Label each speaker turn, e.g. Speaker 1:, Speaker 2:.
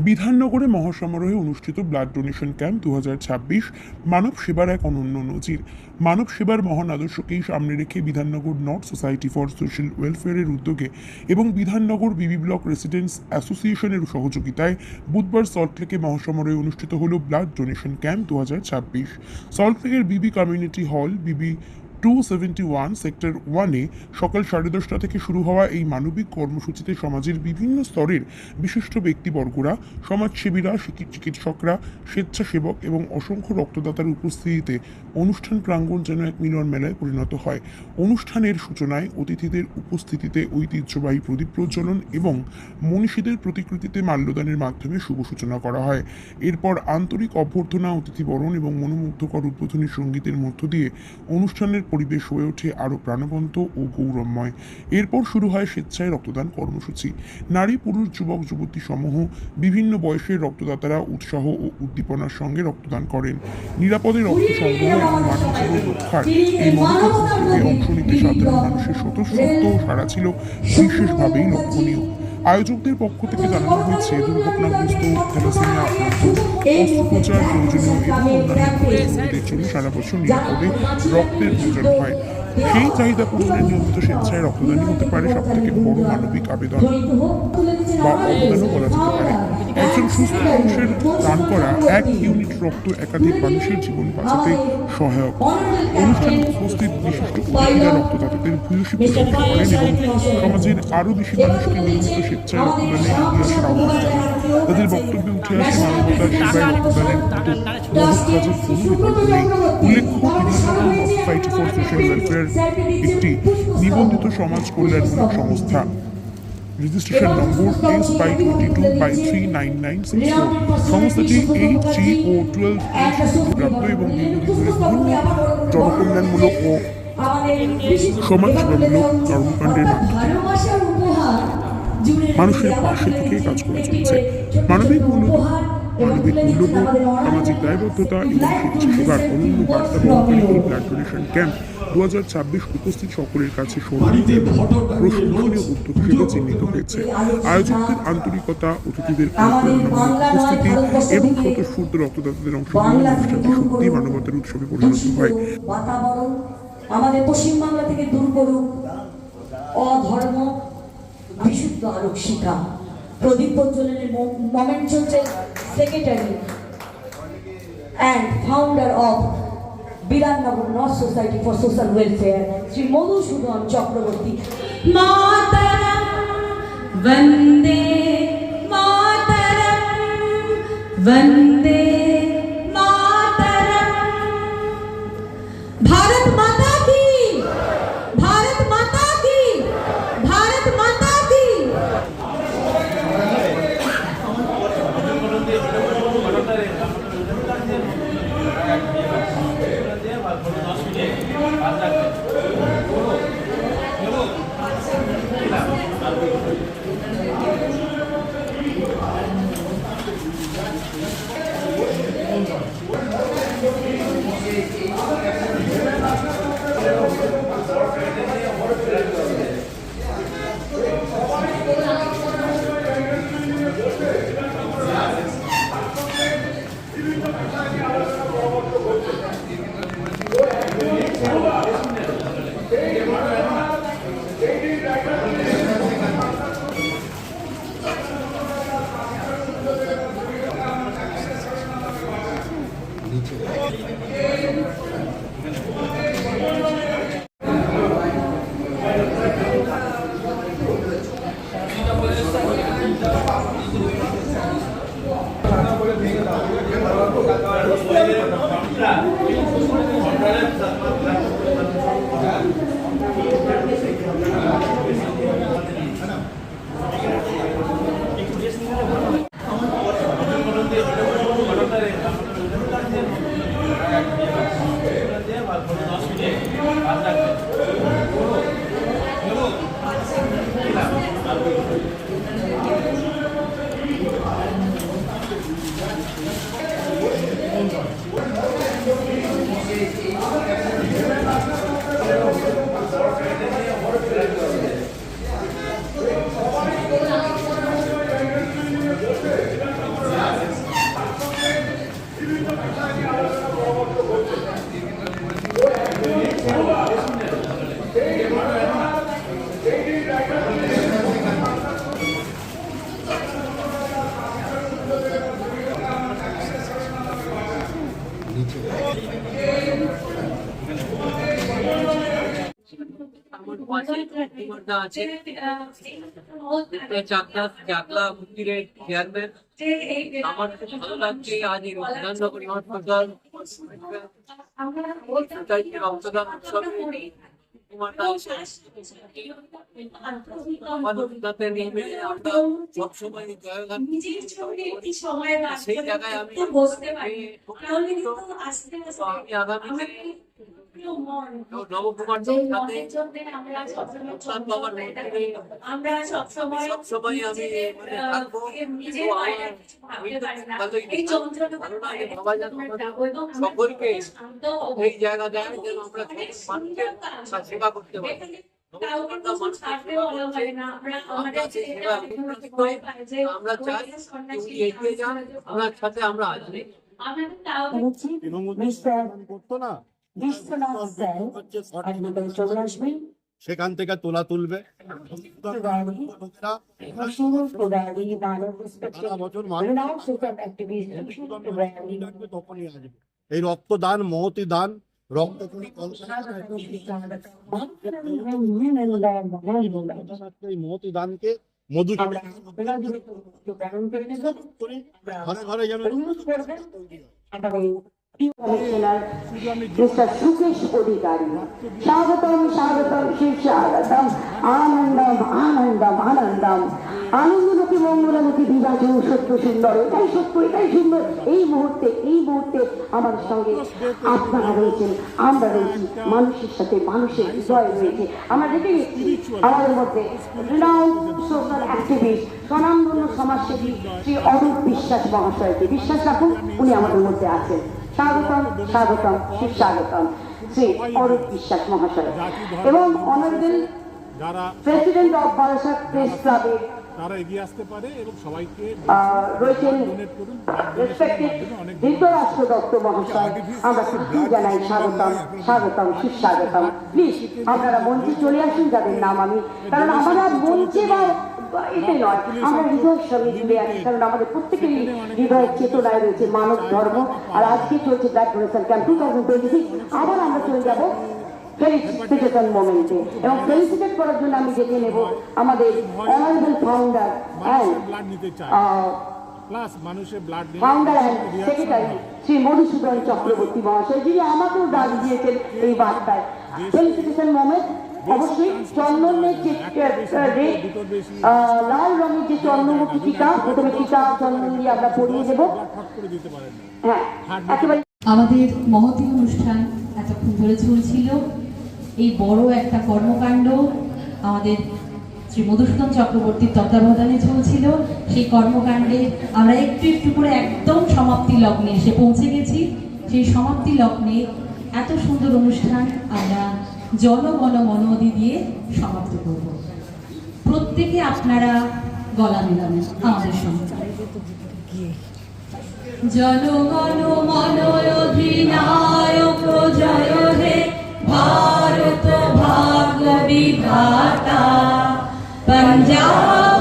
Speaker 1: বিধাননগরে মহাসমারোহে অনুষ্ঠিত blood donation camp 2026 মানব সেবার এক অনন্য নজির। মানব সেবার মহান আদর্শকেই সামনে রেখে Bidhannagar North Society for Social ওয়েলফেয়ারের উদ্যোগে এবং বিধাননগর বিবি ব্লক রেসিডেন্টস অ্যাসোসিয়েশনের সহযোগিতায় বুধবার সল্টলেকে মহাসমারোহে অনুষ্ঠিত হল ব্লাড ডোনেশন ক্যাম্প 2026। সল্টলেকের বিবি কমিউনিটি হল বিবি 271 সেক্টর 1-এ সকাল 10:30 থেকে শুরু হওয়া এই মানবিক কর্মসূচিতে সমাজের বিভিন্ন স্তরের বিশিষ্ট ব্যক্তিবর্গরা, সমাজসেবীরা, চিকিৎসকরা, স্বেচ্ছাসেবক এবং অসংখ্য রক্তদাতার উপস্থিতিতে অনুষ্ঠান প্রাঙ্গণ যেন এক মিলন মেলায় পরিণত হয়। অনুষ্ঠানের সূচনায় অতিথিদের উপস্থিতিতে ঐতিহ্যবাহী প্রদীপ প্রজ্বলন এবং মনীষীদের প্রতিকৃতিতে মাল্যদানের মাধ্যমে শুভ সূচনা করা হয়। এরপর আন্তরিক অভ্যর্থনা, অতিথিবরণ এবং মনোমুগ্ধকর উদ্বোধনী সঙ্গীতের মধ্য দিয়ে অনুষ্ঠানের পরিবেশ হয়ে ওঠে আরও প্রাণবন্ত ও গৌরবময়। এরপর শুরু হয় স্বেচ্ছায় রক্তদান কর্মসূচি। নারী, পুরুষ, যুবক, যুবতী সমূহ বিভিন্ন বয়সের রক্তদাতারা উৎসাহ ও উদ্দীপনার সঙ্গে রক্তদান করেন। নিরাপদে রক্ত সংগ্রহ এবং মানব জীবন রক্ষার এই মহৎ উদ্যোগে অংশ নিতে সাধারণ মানুষের স্বতঃস্ফূর্ত সাড়া ছিল বিশেষভাবেই লক্ষণীয়। আয়োজকদের পক্ষ থেকে জানানো হয়েছে, দুর্ঘটনাগ্রস্ত, থ্যালাসেমিয়া আক্রান্ত, অস্ত্রোপচার প্রয়োজনীয় এবং অন্যান্য রোগীদের জন্য সারা বছর নিরাপদে রক্তের প্রয়োজন হয়। সেই চাহিদা পূরণের নিয়মিত স্বেচ্ছায় রক্তদানই হতে পারে সবথেকে বড় মানবিক আবেদন বা অবদানও বলা যেতে পারে। একজন সুস্থ মানুষের দান করা 1 ইউনিট রক্ত একাধিক মানুষের জীবন বাঁচাতে সহায়ক। অনুষ্ঠানে উপস্থিত বিশিষ্ট অতিথিরা রক্তদাতাদের ভূয়সী প্রশংসা করেন এবং সমাজের আরও বেশি মানুষকে নিয়মিত স্বেচ্ছায় রক্তদানে এগিয়ে আসার আহ্বান করেন। তাদের বক্তব্যে উঠে আসে মানবতার সেবায় রক্তদানের মতো মহৎ কাজের কোনো বিকল্প নেই। উল্লেখ্য, Bidhannagar North Society for Social welfare একটি নিবন্ধিত সমাজ কল্যাণমূলক সংস্থা। Registration number S/22/39964। সংস্থাটি HGO 12 প্রাপ্ত এবং দীর্ঘদিন ধরে বিভিন্ন জনকল্যাণমূলক ও সমাজসেবামূলক কর্মকাণ্ডের মাধ্যমে মানুষের পাশে থেকে কাজ করে চলছে। মানবিক মূল্যবোধ, সামাজিক দায়বদ্ধতা এবং স্বেচ্ছাসেবার অনন্য বার্তা বহনকারী এই ব্লাড ডোনেশন ক্যাম্প 2026 উপস্থিত সকলের কাছে সম্মানিত এবং প্রশংসনীয় উদ্যোগ হিসেবে চিহ্নিত হয়েছে। আয়োজকদের আন্তরিকতা, অতিথিদের উপস্থিতি এবং স্বতঃস্ফূর্ত রক্তদাতাদের অংশগ্রহণ অনুষ্ঠানটি সত্যি মানবতার উৎসবে পরিণত হয়।
Speaker 2: বাতাবরণ আমাদের পশ্চিমবাংলা থেকে দূর করুক অধর্ম, বিশুদ্ধ আলোক শিখা। প্রদীপ প্রজ্বলনের মোমেন্ট চলছে। Secretary and founder of Bidhannagar North Society for Social Welfare Shri Madhusudan Chakraborty.
Speaker 3: মাতরম বন্দে মাতরম বন্দে মাতরম। ভারত মাতা কি, ভারত মাতা কি, ভারত মাতা কি।
Speaker 4: আছে, মুক্তিযোদ্ধা আছে, চাকলা মন্দিরের চেয়ারম্যান। আমার খুব ভালো লাগছে আজ এই বিধাননগর হাসপাতাল সোসাইটির রক্তদান উৎসবে মানবতাতে নেমে আমরা সবসময় জয়গান সেই জায়গায় আমি আগামীতে নবকুমারদের সাথে বাবার সবসময় আমি থাকবো। সকলকে এই জায়গা দেয় যেন আমরা মানুষের সেবা করতে পারি। আমরা চাই এগিয়ে যান, ওনার সাথে আমরা আসি।
Speaker 5: সেখান থেকে তোলা তুলবে তখনই আসবে। এই রক্তদান মহতি দান, রক্ত এই মহতি দানকে মধু ঘরে ঘরে যেন
Speaker 6: Mr. Sukesh Odhikari. Swagatam, swagatam, swagatam, anandam, anandam, anandam. আনন্দমুখী মঙ্গলমুখী বিভাজন সত্য সুন্দর, এটাই সত্য, এটাই সুন্দর। এই মুহূর্তে আমার সঙ্গে আপনারা রয়েছেন, আমরা রয়েছি, মানুষের সাথে মানুষের হৃদয় রয়েছে। আমরা দেখে নিচ্ছি আমাদের মধ্যে সোশ্যাল অ্যাক্টিভিস্ট, স্বনামধন্য সমাজসেবী শ্রী অরূপ বিশ্বাস মহাশয়কে বিশ্বাস রাখুন, উনি আমাদের মধ্যে আছেন। স্বাগতম, স্বাগতম, সুস্বাগতম শ্রী অরূপ বিশ্বাস মহাশয় এবং honourable president of Barasat press ক্লাবের
Speaker 5: তারা এগিয়ে আসতে পারে এবং সবাইকে
Speaker 6: রয়েছেন রেসপেক্টেড ধৃতরাষ্ট্র দত্ত মহাশয়। আমরা সত্যি জানাই স্বাগতম, স্বাগতম, সুস্বাগতম। প্লিজ আপনারা মঞ্চে চলে আসুন, যাদের নাম আমি, কারণ আমরা মঞ্চে বা এতে নয়, আমরা হৃদয়ের সঙ্গে জুড়ে আছি, কারণ আমাদের প্রত্যেকেরই হৃদয়ের চেতনায় রয়েছে মানব ধর্ম। আর আজকে চলছে ব্লাড ডোনেশন ক্যাম্প 2026। আবার আমরা চলে যাবো ফেলিসিটেশন মোমেন্টে এবং ফেলিসিটেট করার জন্য আমি ডেকে নেব আমাদের honourable founder and founder and secretary Shri Madhusudan Chakraborty মহাশয়, যিনি আমাকেও ডাক দিয়েছেন এই বার্তায়। ফেলিসিটেশন মোমেন্ট অবশ্যই চন্দনের যে লাল রঙের যে চন্দনমুখী টিকা, প্রথমে টিকা চন্দন দিয়ে আমরা পরিয়ে দেবো। হ্যাঁ, একেবারে
Speaker 3: আমাদের মহতী অনুষ্ঠান এতক্ষণ ধরে চলছিল। এই বড় একটা কর্মকাণ্ড আমাদের শ্রী মধুসূদন চক্রবর্তীর তত্ত্বাবধানে চলছিল। সেই কর্মকাণ্ডে আমরা একটু একটু করে একদম সমাপ্তি লগ্নে এসে পৌঁছে গেছি। সেই সমাপ্তি লগ্নে এত সুন্দর অনুষ্ঠান আমরা জনগণ মনোদি দিয়ে সমাপ্ত করব। প্রত্যেকে আপনারা গলা মেলাবেন আমাদের সঙ্গে। জনগণ মন অধিনায়ক জয় হে, ভারত ভাগ্য বিধাতা, पंजाब